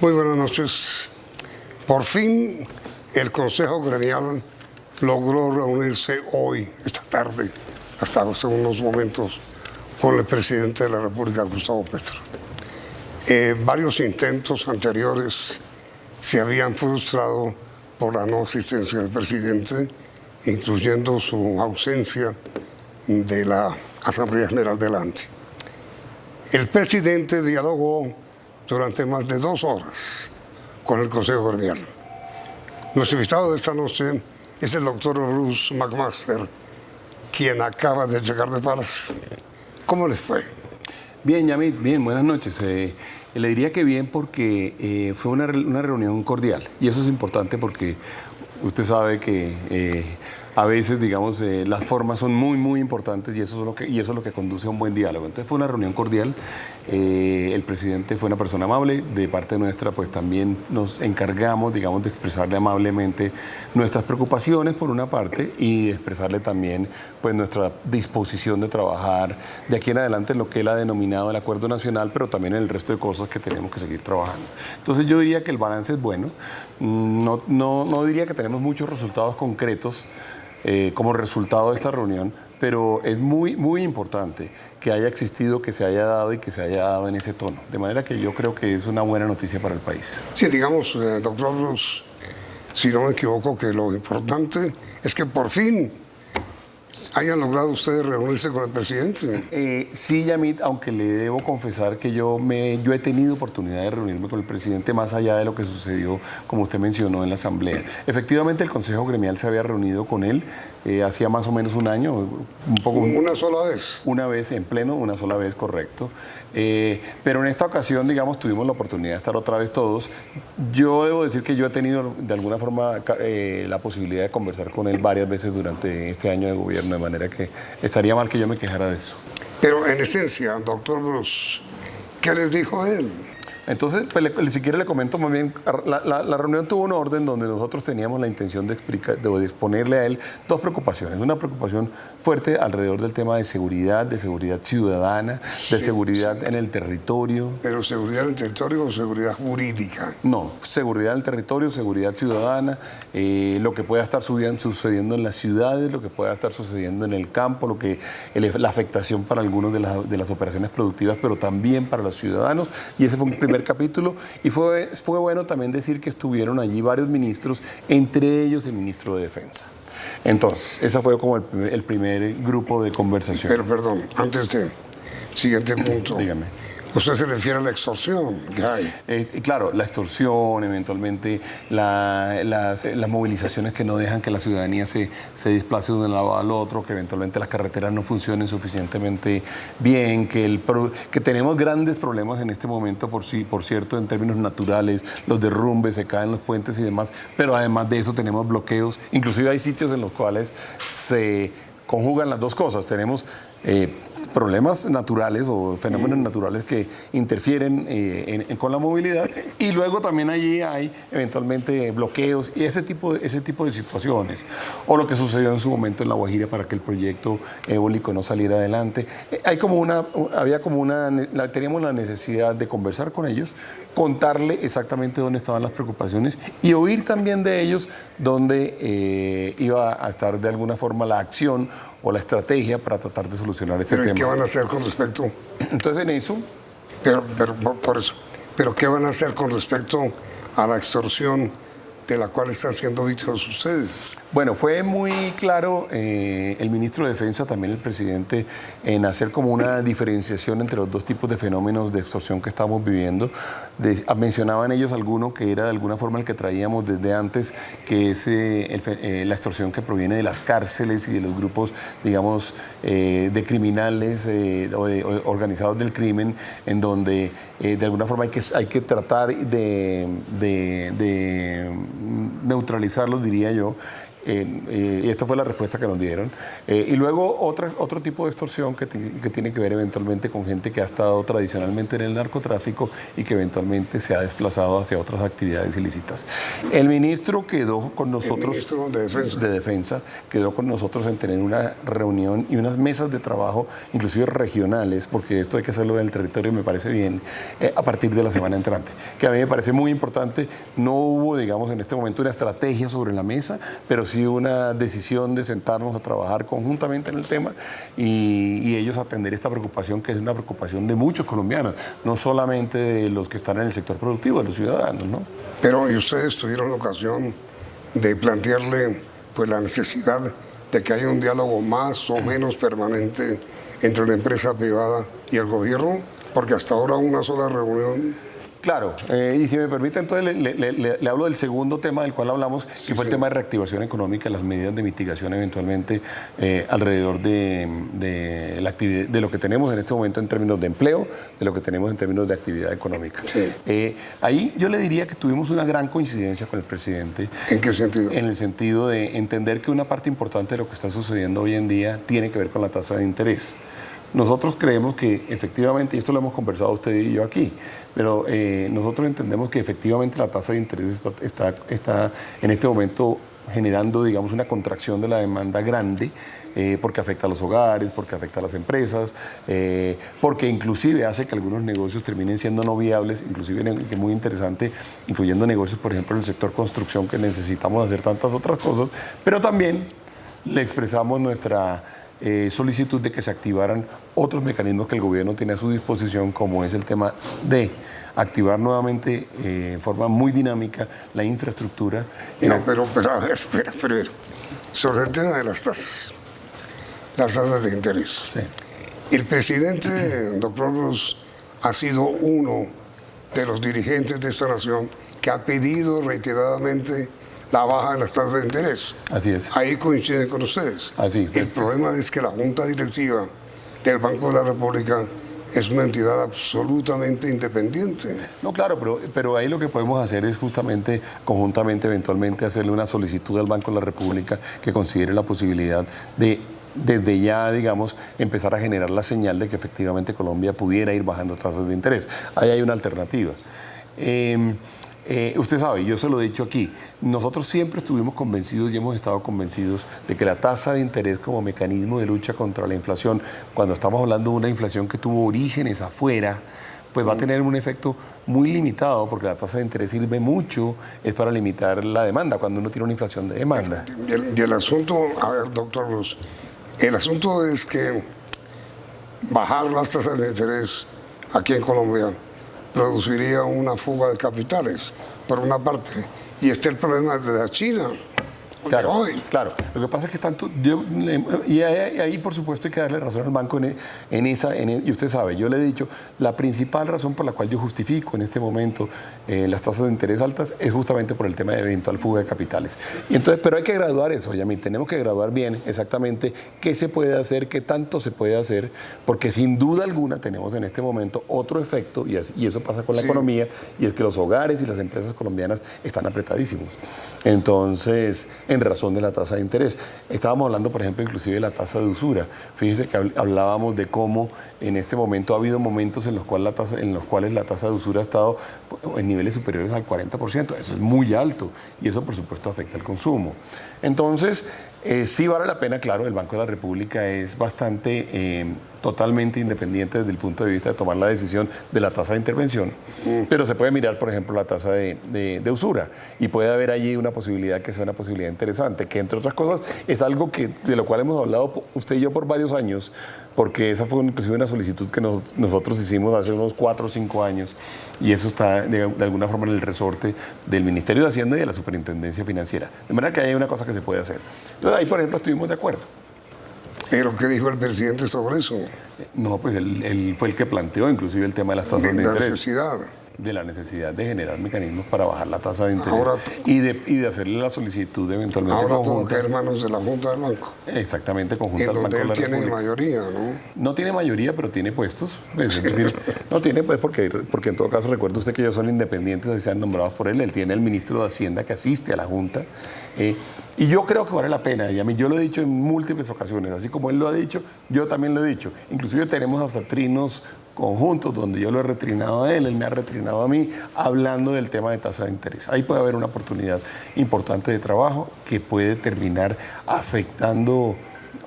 Muy buenas noches. Por fin el Consejo Gremial logró reunirse hoy, esta tarde, hasta hace unos momentos, con el presidente de la República, Gustavo Petro. Varios intentos anteriores se habían frustrado por la no asistencia del presidente, incluyendo su ausencia de la Asamblea General del ANTE. El presidente dialogó durante más de 2 horas con el Consejo Gremial. Nuestro invitado de esta noche es el doctor Bruce McMaster, quien acaba de llegar de Palacio. ¿Cómo les fue? Bien, Yamit, bien, buenas noches. Le diría que bien porque fue una reunión cordial y eso es importante porque usted sabe que a veces, digamos, las formas son muy importantes y eso es lo que conduce a un buen diálogo. Entonces fue una reunión cordial, el presidente fue una persona amable, de parte nuestra pues también nos encargamos, digamos, de expresarle amablemente nuestras preocupaciones por una parte y de expresarle también pues nuestra disposición de trabajar de aquí en adelante en lo que él ha denominado el Acuerdo Nacional, pero también en el resto de cosas que tenemos que seguir trabajando. Entonces yo diría que el balance es bueno, no diría que tenemos muchos resultados concretos como resultado de esta reunión, pero es muy importante que haya existido, que se haya dado y que se haya dado en ese tono. De manera que yo creo que es una buena noticia para el país. Sí, digamos, doctor Bruce, si no me equivoco, que lo importante es que por fin hayan logrado ustedes reunirse con el presidente. Sí, Yamit, aunque le debo confesar que yo he tenido oportunidad de reunirme con el presidente más allá de lo que sucedió, como usted mencionó, en la Asamblea. Efectivamente, el Consejo Gremial se había reunido con él hacía más o menos un año. ¿Una sola vez? Una vez en pleno, una sola vez, correcto. Pero en esta ocasión, digamos, tuvimos la oportunidad de estar otra vez todos. Yo debo decir que yo he tenido de alguna forma la posibilidad de conversar con él varias veces durante este año de gobierno, de manera que estaría mal que yo me quejara de eso. Pero en esencia, doctor Bruce, ¿qué les dijo él? Entonces, pues, si quiere le comento más bien, la reunión tuvo un orden donde nosotros teníamos la intención de exponerle a él 2 preocupaciones. Una preocupación fuerte alrededor del tema de seguridad ciudadana, de seguridad en el territorio. ¿Pero seguridad en el territorio o seguridad jurídica? No, seguridad en el territorio, seguridad ciudadana, lo que pueda estar sucediendo en las ciudades, lo que pueda estar sucediendo en el campo, la afectación para algunos de las operaciones productivas, pero también para los ciudadanos. Y ese fue un primer capítulo y fue bueno también decir que estuvieron allí varios ministros, entre ellos el ministro de Defensa. Entonces, ese fue como el primer grupo de conversación. Pero perdón, antes de siguiente punto. Dígame. ¿Usted se refiere a la extorsión que hay? Claro, la extorsión, eventualmente las movilizaciones que no dejan que la ciudadanía se desplace de un lado al otro, que eventualmente las carreteras no funcionen suficientemente bien, que tenemos grandes problemas en este momento, por cierto, en términos naturales, los derrumbes, se caen los puentes y demás, pero además de eso tenemos bloqueos, inclusive hay sitios en los cuales se conjugan las dos cosas, tenemos problemas naturales o fenómenos naturales que interfieren con la movilidad y luego también allí hay eventualmente bloqueos y ese tipo de situaciones o lo que sucedió en su momento en La Guajira para que el proyecto eólico no saliera adelante. Teníamos la necesidad de conversar con ellos, contarle exactamente dónde estaban las preocupaciones y oír también de ellos dónde iba a estar de alguna forma la acción o la estrategia para tratar de solucionar este tema. ¿Qué van a hacer con respecto? Entonces en eso... Pero ¿qué van a hacer con respecto a la extorsión de la cual están siendo víctimas ustedes? Bueno, fue muy claro el ministro de Defensa, también el presidente, en hacer como una diferenciación entre los 2 tipos de fenómenos de extorsión que estamos viviendo. Mencionaban ellos alguno que era de alguna forma el que traíamos desde antes, que es la extorsión que proviene de las cárceles y de los grupos, digamos, de criminales organizados del crimen, en donde de alguna forma hay que tratar de neutralizarlos, diría yo, y esta fue la respuesta que nos dieron. Y luego otro tipo de extorsión que tiene que ver eventualmente con gente que ha estado tradicionalmente en el narcotráfico y que eventualmente se ha desplazado hacia otras actividades ilícitas. El ministro quedó con nosotros, el ministro de Defensa, quedó con nosotros en tener una reunión y unas mesas de trabajo, inclusive regionales, porque esto hay que hacerlo en el territorio, me parece bien, a partir de la semana entrante, que a mí me parece muy importante. No hubo, digamos, en este momento una estrategia sobre la mesa, pero sí una decisión de sentarnos a trabajar conjuntamente en el tema y ellos atender esta preocupación, que es una preocupación de muchos colombianos, no solamente de los que están en el sector productivo, de los ciudadanos, ¿no? Pero ¿y ustedes tuvieron la ocasión de plantearle pues la necesidad de que haya un diálogo más o menos permanente entre la empresa privada y el gobierno? Porque hasta ahora una sola reunión. Claro, y si me permite, entonces le hablo del segundo tema del cual hablamos, que fue el tema de reactivación económica, las medidas de mitigación eventualmente alrededor de lo que tenemos en este momento en términos de empleo, de lo que tenemos en términos de actividad económica. Sí. Ahí yo le diría que tuvimos una gran coincidencia con el presidente. ¿En qué sentido? En el sentido de entender que una parte importante de lo que está sucediendo hoy en día tiene que ver con la tasa de interés. Nosotros creemos que efectivamente, y esto lo hemos conversado usted y yo aquí, pero nosotros entendemos que efectivamente la tasa de interés está en este momento generando, digamos, una contracción de la demanda grande, porque afecta a los hogares, porque afecta a las empresas, porque inclusive hace que algunos negocios terminen siendo no viables, inclusive, que es muy interesante, incluyendo negocios, por ejemplo, en el sector construcción, que necesitamos hacer tantas otras cosas, pero también le expresamos nuestra solicitud de que se activaran otros mecanismos que el gobierno tiene a su disposición, como es el tema de activar nuevamente en forma muy dinámica la infraestructura. No, pero a ver, espera. Sobre el tema de las tasas de interés. Sí. El presidente, doctor Ruz, ha sido uno de los dirigentes de esta nación que ha pedido reiteradamente la baja de las tasas de interés. Así es. Ahí coinciden con ustedes. Así es. El problema es que la Junta Directiva del Banco de la República es una entidad absolutamente independiente. No, claro, pero ahí lo que podemos hacer es justamente, conjuntamente, eventualmente, hacerle una solicitud al Banco de la República que considere la posibilidad de, desde ya, digamos, empezar a generar la señal de que efectivamente Colombia pudiera ir bajando tasas de interés. Ahí hay una alternativa. Usted sabe, yo se lo he dicho aquí, nosotros siempre estuvimos convencidos y hemos estado convencidos de que la tasa de interés como mecanismo de lucha contra la inflación, cuando estamos hablando de una inflación que tuvo orígenes afuera, pues va a tener un efecto muy limitado, porque la tasa de interés sirve mucho, es para limitar la demanda, cuando uno tiene una inflación de demanda. Y el asunto, a ver, doctor Ruz, el asunto es que bajar las tasas de interés aquí en Colombia produciría una fuga de capitales, por una parte, y este es el problema de la China. Claro, Hoy. claro. Lo que pasa es que están... Y ahí, por supuesto, hay que darle razón al banco y usted sabe, yo le he dicho, la principal razón por la cual yo justifico en este momento las tasas de interés altas es justamente por el tema de eventual fuga de capitales. Y entonces, pero hay que graduar eso, Yamil, tenemos que graduar bien exactamente qué se puede hacer, qué tanto se puede hacer, porque sin duda alguna tenemos en este momento otro efecto, y eso pasa con la economía, y es que los hogares y las empresas colombianas están apretadísimos. Entonces, en razón de la tasa de interés. Estábamos hablando, por ejemplo, inclusive de la tasa de usura. Fíjese que hablábamos de cómo en este momento ha habido momentos en los cuales la tasa de usura ha estado en niveles superiores al 40%. Eso es muy alto y eso, por supuesto, afecta al consumo. Entonces, sí vale la pena, claro, el Banco de la República es bastante totalmente independiente desde el punto de vista de tomar la decisión de la tasa de intervención, pero se puede mirar, por ejemplo, la tasa de usura y puede haber allí una posibilidad que sea una posibilidad interesante, que entre otras cosas es algo de lo cual hemos hablado usted y yo por varios años, porque esa fue inclusive una solicitud que nosotros hicimos hace unos 4 o 5 años y eso está de alguna forma en el resorte del Ministerio de Hacienda y de la Superintendencia Financiera. De manera que hay una cosa que se puede hacer. Entonces ahí, por ejemplo, estuvimos de acuerdo. ¿Pero qué dijo el presidente sobre eso? No, pues él fue el que planteó inclusive el tema de las tasas de interés. La necesidad. de la necesidad de generar mecanismos para bajar la tasa de interés Ahora, y de hacerle la solicitud eventualmente ahora todo conjunta. queda en manos de la Junta del Banco, Exactamente, conjunta en al Banco donde de él la tiene República. mayoría, ¿no? No tiene mayoría, pero tiene puestos. Es decir, no tiene, pues, porque en todo caso, recuerde usted que ellos son independientes y sean nombrados por él. Él tiene el ministro de Hacienda que asiste a la Junta. Y yo creo que vale la pena. Y a mí yo lo he dicho en múltiples ocasiones. Así como él lo ha dicho, yo también lo he dicho. Inclusive tenemos hasta trinos conjuntos donde yo lo he retrinado a él, él me ha retrinado a mí, hablando del tema de tasa de interés. Ahí puede haber una oportunidad importante de trabajo que puede terminar afectando,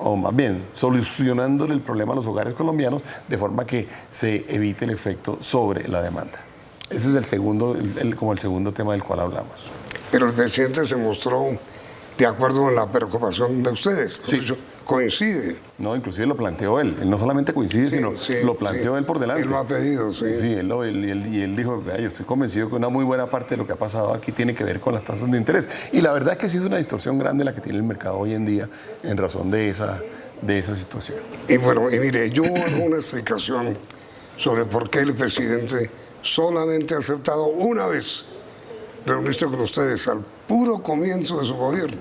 o más bien solucionándole el problema a los hogares colombianos de forma que se evite el efecto sobre la demanda. Ese es el segundo tema del cual hablamos. Pero el presidente se mostró de acuerdo en la preocupación de ustedes. Sí. Coincide. No, inclusive lo planteó él. Él no solamente coincide, sino lo planteó él por delante. Él lo ha pedido, sí. Sí, él dijo, "Vea, yo estoy convencido que una muy buena parte de lo que ha pasado aquí tiene que ver con las tasas de interés". Y la verdad es que sí es una distorsión grande la que tiene el mercado hoy en día en razón de esa situación. Y bueno, y mire, yo hago una explicación sobre por qué el presidente solamente ha aceptado una vez reunirse con ustedes al puro comienzo de su gobierno.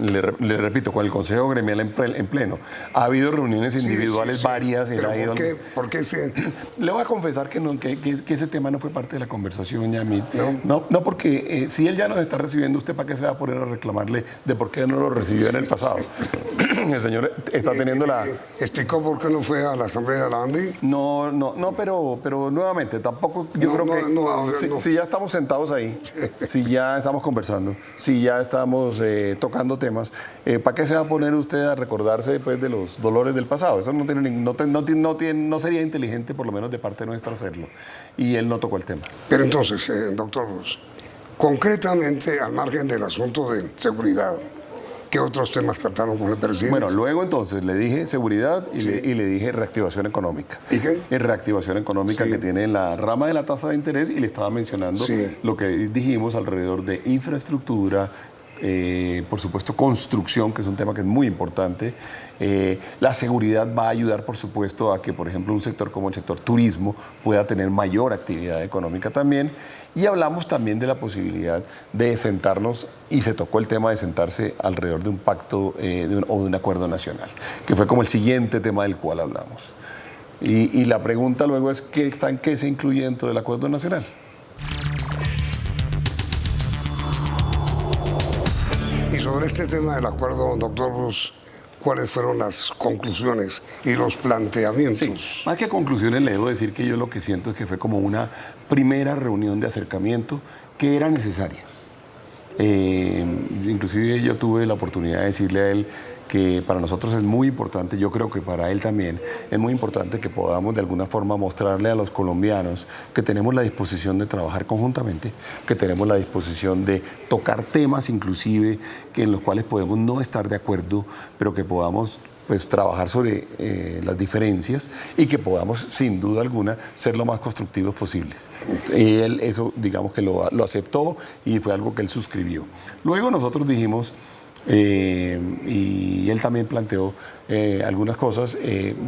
Le repito, con el Consejo Gremial en pleno. Ha habido reuniones individuales varias. Pero él ha ido ¿por qué se...? Le voy a confesar que ese tema no fue parte de la conversación, Yamil. No. No, porque si él ya nos está recibiendo, ¿usted para qué se va a poner a reclamarle de por qué no lo recibió en el pasado? El señor está teniendo la... ¿Explicó por qué no fue a la Asamblea de la ANDI? No, pero nuevamente, tampoco, yo creo que si ya estamos sentados ahí, si ya estamos conversando, si ya estamos tocando temas, ¿para qué se va a poner usted a recordarse después de los dolores del pasado? Eso no sería inteligente, por lo menos de parte nuestra, hacerlo. Y él no tocó el tema. Pero entonces, doctor Ruz, concretamente, al margen del asunto de seguridad, ¿qué otros temas trataron con el presidente? Bueno, luego entonces le dije seguridad y le dije reactivación económica. ¿Y qué? Reactivación económica que tiene la rama de la tasa de interés, y le estaba mencionando lo que dijimos alrededor de infraestructura, por supuesto construcción, que es un tema que es muy importante. La seguridad va a ayudar, por supuesto, a que, por ejemplo, un sector como el sector turismo pueda tener mayor actividad económica también. Y hablamos también de la posibilidad de sentarnos, y se tocó el tema de sentarse alrededor de un pacto o de un acuerdo nacional, que fue como el siguiente tema del cual hablamos. Y la pregunta luego es, ¿qué se incluye dentro del acuerdo nacional? Y sobre este tema del acuerdo, doctor Ruz, ¿cuáles fueron las conclusiones y los planteamientos? Sí, más que conclusiones, le debo decir que yo lo que siento es que fue como una primera reunión de acercamiento que era necesaria. Inclusive yo tuve la oportunidad de decirle a él que para nosotros es muy importante, yo creo que para él también, es muy importante que podamos de alguna forma mostrarle a los colombianos que tenemos la disposición de trabajar conjuntamente, que tenemos la disposición de tocar temas inclusive en los cuales podemos no estar de acuerdo, pero que podamos pues trabajar sobre las diferencias y que podamos, sin duda alguna, ser lo más constructivos posibles. Y él eso, digamos que lo aceptó y fue algo que él suscribió. Luego nosotros dijimos, y él también planteó algunas cosas,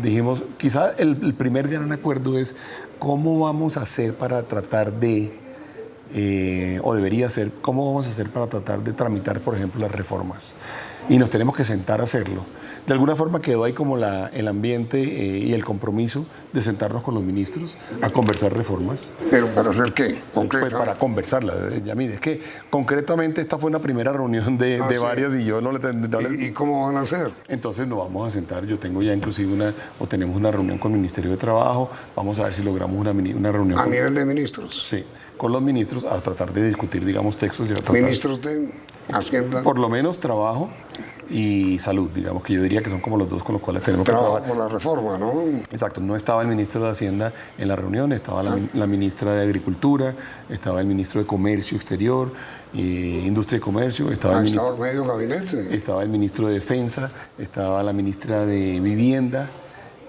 dijimos, quizá el primer gran acuerdo es cómo vamos a hacer para tratar de, o debería ser, cómo vamos a hacer para tratar de tramitar, por ejemplo, las reformas. Y nos tenemos que sentar a hacerlo. De alguna forma quedó ahí como el ambiente y el compromiso de sentarnos con los ministros a conversar reformas. ¿Pero para hacer qué? Pues para conversarlas, Yamil. Es que concretamente esta fue una primera reunión de varias y yo no le... ¿Y cómo van a hacer? Entonces nos vamos a sentar. Yo tengo ya inclusive tenemos una reunión con el Ministerio de Trabajo. Vamos a ver si logramos una reunión. ¿A nivel de ministros? Sí, con los ministros a tratar de discutir, digamos, textos. ¿Ministros de Hacienda? Por lo menos Trabajo y Salud, digamos, que yo diría que son como los dos con los cuales tenemos que trabajar. Por la reforma, ¿no? Exacto, no estaba el ministro de Hacienda en la reunión, estaba la ministra de Agricultura, estaba el ministro de Comercio Exterior, Industria y Comercio, estaba el ministro, estaba medio gabinete. Estaba el ministro de Defensa, estaba la ministra de Vivienda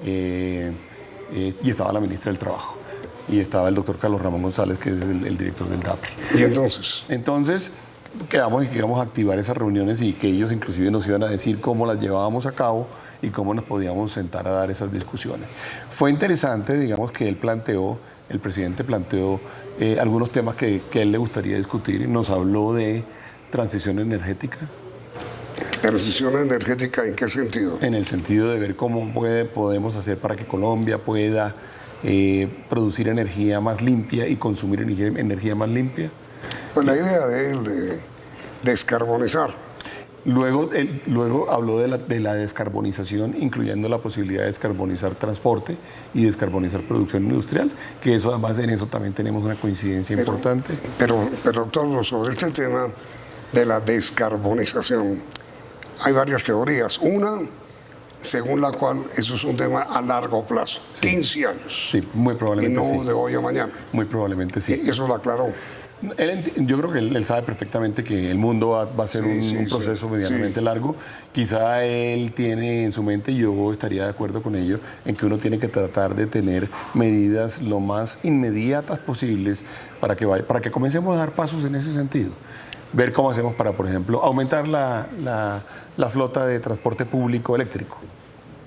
y estaba la ministra del Trabajo. Y estaba el doctor Carlos Ramón González, que es el director del DAPRE. ¿Y entonces? Entonces quedamos y que íbamos a activar esas reuniones y que ellos inclusive nos iban a decir cómo las llevábamos a cabo y cómo nos podíamos sentar a dar esas discusiones. Fue interesante, digamos, que el presidente planteó algunos temas que a él le gustaría discutir. Nos habló de transición energética. ¿Transición energética en qué sentido? En el sentido de ver cómo podemos hacer para que Colombia pueda producir energía más limpia y consumir energía más limpia. Pues la idea de él de descarbonizar. Luego habló de la descarbonización, incluyendo la posibilidad de descarbonizar transporte y descarbonizar producción industrial, que eso además en eso también tenemos una coincidencia importante. Pero doctor, sobre este tema de la descarbonización, hay varias teorías. Una, según la cual eso es un tema a largo plazo, sí. 15 años. Sí, muy probablemente. Y no sí. De hoy a mañana. Muy probablemente sí. Y eso lo aclaró. Yo creo que él sabe perfectamente que el mundo va a ser un proceso medianamente largo. Quizá él tiene en su mente, y yo estaría de acuerdo con ello, en que uno tiene que tratar de tener medidas lo más inmediatas posibles para que comencemos a dar pasos en ese sentido. Ver cómo hacemos para, por ejemplo, aumentar la flota de transporte público eléctrico,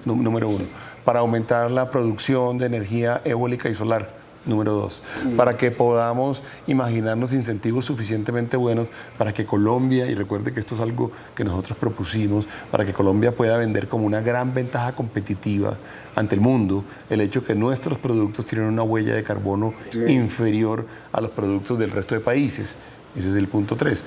número uno. Para aumentar la producción de energía eólica y solar. Número 2, para que podamos imaginarnos incentivos suficientemente buenos para que Colombia, y recuerde que esto es algo que nosotros propusimos, para que Colombia pueda vender como una gran ventaja competitiva ante el mundo el hecho de que nuestros productos tienen una huella de carbono inferior a los productos del resto de países. Ese es el punto 3.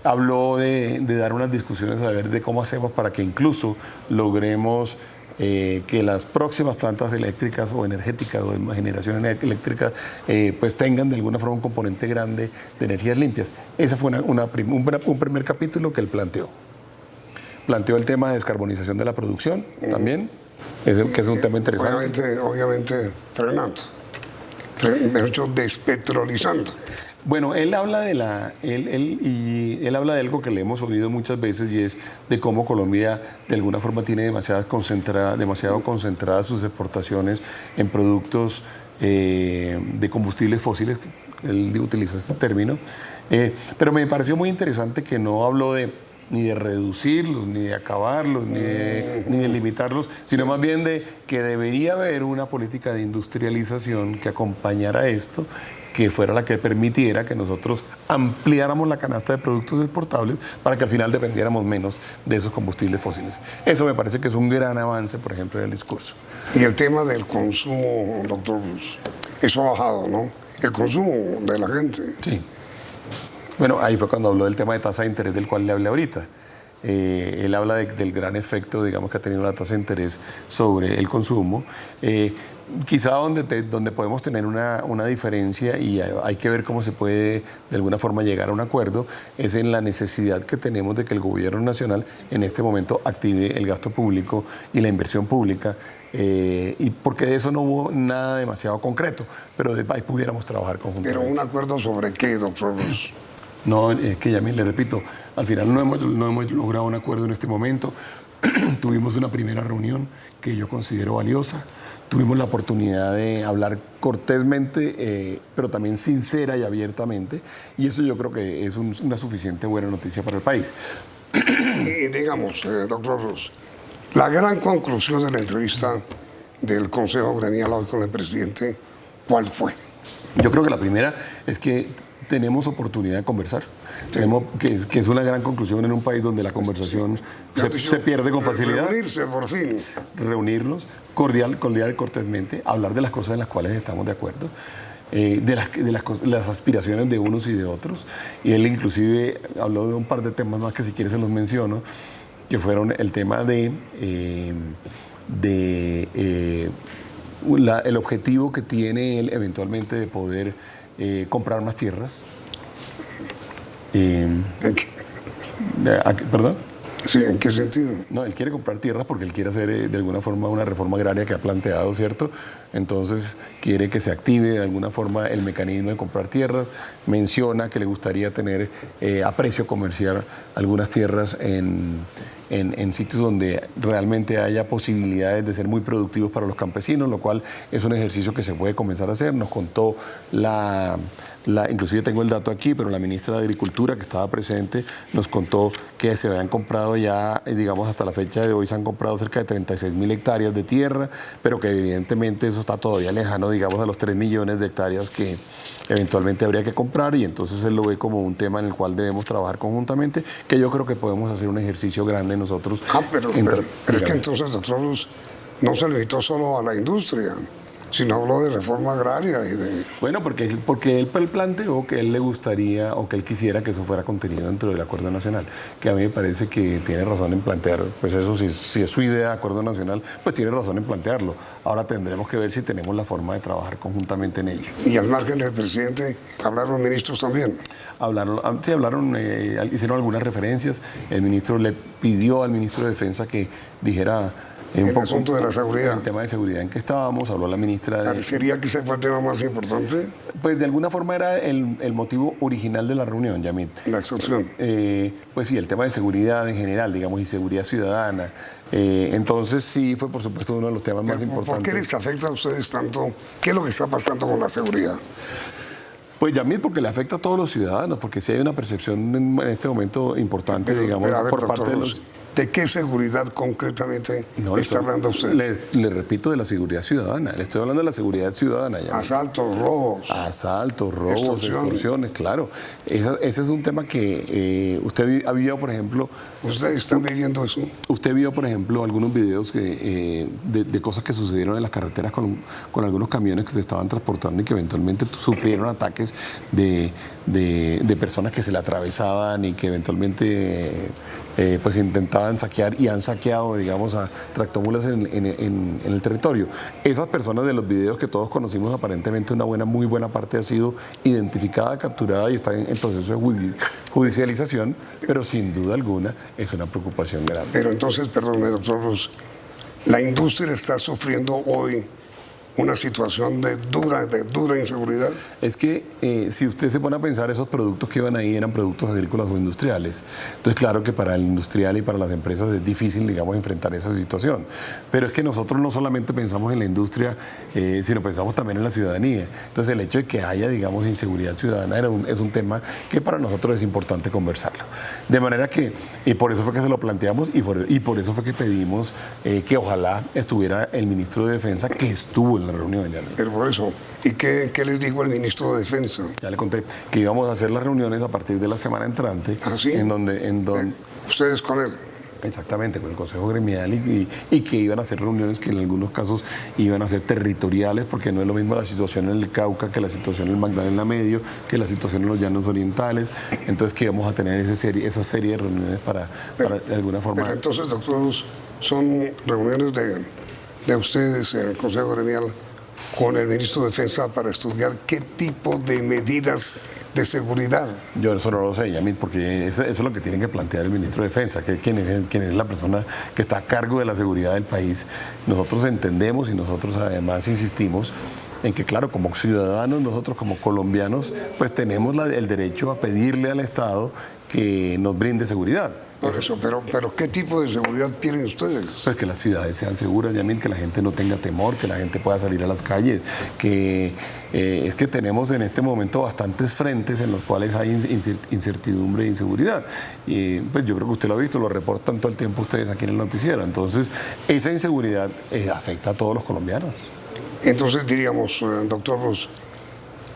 Habló de dar unas discusiones a ver de cómo hacemos para que incluso logremos que las próximas plantas eléctricas o energéticas o de generación eléctrica pues tengan de alguna forma un componente grande de energías limpias. Ese fue un primer capítulo que él planteó. Planteó el tema de descarbonización de la producción también, que es un tema interesante. Obviamente frenando, despetrolizando. Bueno, él habla de algo que le hemos oído muchas veces, y es de cómo Colombia de alguna forma tiene demasiado concentradas sus exportaciones en productos de combustibles fósiles. Él utilizó este término, pero me pareció muy interesante que no habló ni de reducirlos, ni de acabarlos, ni de limitarlos, sino más bien de que debería haber una política de industrialización que acompañara esto, que fuera la que permitiera que nosotros ampliáramos la canasta de productos exportables para que al final dependiéramos menos de esos combustibles fósiles. Eso me parece que es un gran avance, por ejemplo, en el discurso. Y el tema del consumo, doctor, eso ha bajado, ¿no? El consumo de la gente. Sí. Bueno, ahí fue cuando habló del tema de tasa de interés del cual le hablé ahorita. Él habla del gran efecto, digamos, que ha tenido la tasa de interés sobre el consumo. Quizá donde podemos tener una diferencia, y hay que ver cómo se puede de alguna forma llegar a un acuerdo, es en la necesidad que tenemos de que el gobierno nacional en este momento active el gasto público y la inversión pública, y porque de eso no hubo nada demasiado concreto, pero ahí pudiéramos trabajar conjuntamente. ¿Pero un acuerdo sobre qué, doctor Luz? No, es que ya le repito, al final no hemos logrado un acuerdo en este momento. Tuvimos una primera reunión que yo considero valiosa. Tuvimos la oportunidad de hablar cortésmente, pero también sincera y abiertamente, y eso yo creo que es una suficiente buena noticia para el país. Y digamos, doctor Luz, la gran conclusión de la entrevista del Consejo Gremial hoy con el presidente, ¿cuál fue? Yo creo que la primera es que tenemos oportunidad de conversar. Sí. Que es una gran conclusión en un país donde la conversación se pierde con facilidad. Reunirse, por fin. Reunirnos, cordial y cortésmente, hablar de las cosas en las cuales estamos de acuerdo, de las aspiraciones de unos y de otros. Y él inclusive habló de un par de temas más que si quieres se los menciono, que fueron el tema el objetivo que tiene él eventualmente de poder comprar más tierras. ¿Perdón? Sí, ¿en qué sentido? No, él quiere comprar tierras porque él quiere hacer de alguna forma una reforma agraria que ha planteado, ¿cierto? Entonces quiere que se active de alguna forma el mecanismo de comprar tierras. Menciona que le gustaría tener a precio comercial algunas tierras en sitios donde realmente haya posibilidades de ser muy productivos para los campesinos, lo cual es un ejercicio que se puede comenzar a hacer. Nos contó inclusive tengo el dato aquí, pero la ministra de Agricultura, que estaba presente, nos contó que se habían comprado ya, digamos, hasta la fecha de hoy se han comprado cerca de 36.000 hectáreas de tierra, pero que evidentemente eso eso está todavía lejano, digamos, a los 3 millones de hectáreas que eventualmente habría que comprar, y entonces él lo ve como un tema en el cual debemos trabajar conjuntamente, que yo creo que podemos hacer un ejercicio grande nosotros. Pero es que entonces, doctor Luz, no se limitó solo a la industria, sino habló de reforma agraria y de... Bueno, porque él planteó que él le gustaría o que él quisiera que eso fuera contenido dentro del Acuerdo Nacional, que a mí me parece que tiene razón en plantear, pues eso, si es su idea de Acuerdo Nacional, pues tiene razón en plantearlo. Ahora tendremos que ver si tenemos la forma de trabajar conjuntamente en ello. Y al margen del presidente, ¿hablaron ministros también? Sí, hicieron algunas referencias. El ministro le pidió al ministro de Defensa que dijera... El asunto de la seguridad. El tema de seguridad en que estábamos, habló la ministra. ¿Parecería que ese fue el tema más importante? Pues de alguna forma era el motivo original de la reunión, Yamit. La excepción. Pues sí, el tema de seguridad en general, digamos, y seguridad ciudadana. Entonces sí fue, por supuesto, uno de los temas más importantes. ¿Por qué les afecta a ustedes tanto? ¿Qué es lo que está pasando con la seguridad? Pues Yamil, porque le afecta a todos los ciudadanos, porque sí hay una percepción en este momento importante, digamos, por parte de los... ¿De qué seguridad concretamente está hablando usted? Le repito, de la seguridad ciudadana. Le estoy hablando de la seguridad ciudadana. Asaltos, robos. Asaltos, robos, extorsiones, claro. Ese es un tema que usted ha visto, por ejemplo... ¿Ustedes están viviendo eso? Usted vio, por ejemplo, algunos videos de cosas que sucedieron en las carreteras con algunos camiones que se estaban transportando y que eventualmente sufrieron ataques de personas que se le atravesaban y que eventualmente... pues intentaban saquear y han saqueado, digamos, a tractomulas en el territorio. Esas personas de los videos que todos conocimos, aparentemente muy buena parte ha sido identificada, capturada y está en proceso de judicialización, pero sin duda alguna es una preocupación grande. Pero entonces, perdónme, doctor Luz, la industria está sufriendo hoy una situación de dura inseguridad. Es que si usted se pone a pensar, esos productos que iban ahí eran productos agrícolas o industriales. Entonces, claro que para el industrial y para las empresas es difícil, digamos, enfrentar esa situación. Pero es que nosotros no solamente pensamos en la industria, sino pensamos también en la ciudadanía. Entonces, el hecho de que haya, digamos, inseguridad ciudadana es un tema que para nosotros es importante conversarlo. De manera que, y por eso fue que se lo planteamos y por eso fue que pedimos que ojalá estuviera el ministro de Defensa, que estuvo en la reunión. Pero por eso, ¿y qué les dijo el ministro de Defensa? Ya le conté que íbamos a hacer las reuniones a partir de la semana entrante. ¿Ah, sí? En donde ¿Ustedes con él? Exactamente, con el Consejo Gremial y que iban a hacer reuniones que en algunos casos iban a ser territoriales, porque no es lo mismo la situación en el Cauca que la situación en el Magdalena Medio, que la situación en los Llanos Orientales. Entonces que íbamos a tener esa serie de reuniones para de alguna forma... Pero entonces, doctor Luz, son reuniones de ustedes en el Consejo Gremial con el ministro de Defensa para estudiar qué tipo de medidas de seguridad. Yo eso no lo sé, Yamil, porque eso es lo que tiene que plantear el ministro de Defensa, que quién es la persona que está a cargo de la seguridad del país. Nosotros entendemos y nosotros además insistimos en que, claro, como ciudadanos, nosotros como colombianos, pues tenemos el derecho a pedirle al Estado que nos brinde seguridad. Por eso, pero ¿qué tipo de seguridad quieren ustedes? Pues que las ciudades sean seguras, Yamil, que la gente no tenga temor, que la gente pueda salir a las calles, que es que tenemos en este momento bastantes frentes en los cuales hay incertidumbre e inseguridad. Y pues yo creo que usted lo ha visto, lo reportan todo el tiempo ustedes aquí en el noticiero. Entonces, esa inseguridad afecta a todos los colombianos. Entonces diríamos, doctor Luz,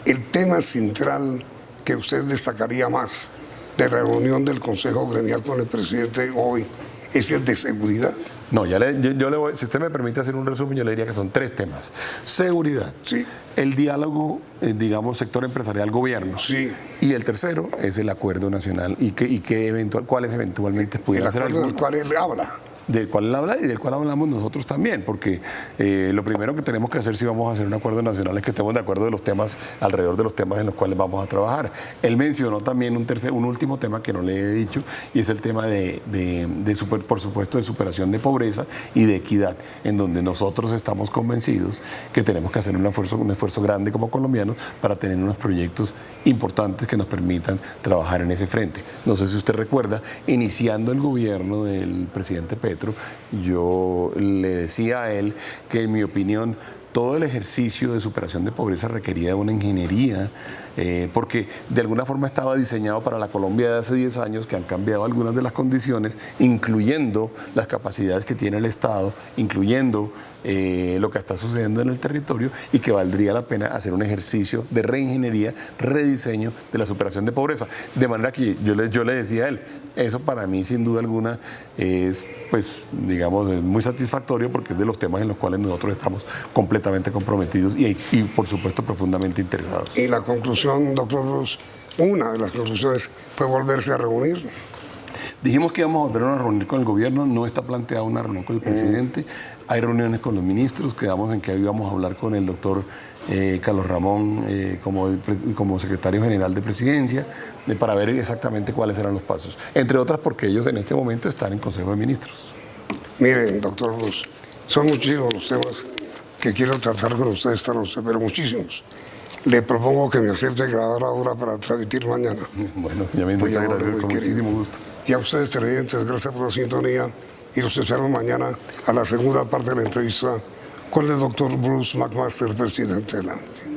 el tema central que usted destacaría más de la reunión del Consejo Gremial con el presidente hoy es el de seguridad. No, yo le voy, si usted me permite hacer un resumen, yo le diría que son 3 temas. Seguridad, sí. El diálogo, digamos, sector empresarial, gobierno. Sí. Y el tercero es el acuerdo nacional y cuáles eventualmente pudieran ser algunos. ¿Del cual él habla? Del cual él habla y del cual hablamos nosotros también, porque lo primero que tenemos que hacer si vamos a hacer un acuerdo nacional es que estemos de acuerdo de los temas, alrededor de los temas en los cuales vamos a trabajar. Él mencionó también un último tema que no le he dicho, y es el tema por supuesto, de superación de pobreza y de equidad, en donde nosotros estamos convencidos que tenemos que hacer un esfuerzo grande como colombianos para tener unos proyectos importantes que nos permitan trabajar en ese frente. No sé si usted recuerda, iniciando el gobierno del presidente Petro, yo le decía a él que, en mi opinión, todo el ejercicio de superación de pobreza requería de una ingeniería, porque de alguna forma estaba diseñado para la Colombia de hace 10 años, que han cambiado algunas de las condiciones, incluyendo las capacidades que tiene el Estado, incluyendo lo que está sucediendo en el territorio y que valdría la pena hacer un ejercicio de reingeniería, rediseño de la superación de pobreza. De manera que yo le decía a él, eso para mí sin duda alguna es, pues, digamos, es muy satisfactorio porque es de los temas en los cuales nosotros estamos completamente comprometidos y por supuesto profundamente interesados. Y la conclusión, doctor Bruce, una de las conclusiones fue volverse a reunir. Dijimos que íbamos a volver a reunir con el gobierno, no está planteada una reunión con el presidente, hay reuniones con los ministros, quedamos en que íbamos a hablar con el doctor Carlos Ramón como secretario general de Presidencia para ver exactamente cuáles eran los pasos, entre otras porque ellos en este momento están en Consejo de Ministros. Miren, doctor Bruce, son muchísimos los temas que quiero tratar con usted esta noche, pero muchísimos. Le propongo que me acepte grabar ahora para transmitir mañana. Bueno, ya me muchas gracias, con muchísimo gusto. Y a ustedes, televidentes, gracias por la sintonía y los espero mañana a la segunda parte de la entrevista con el doctor Bruce McMaster, presidente de la ANDI.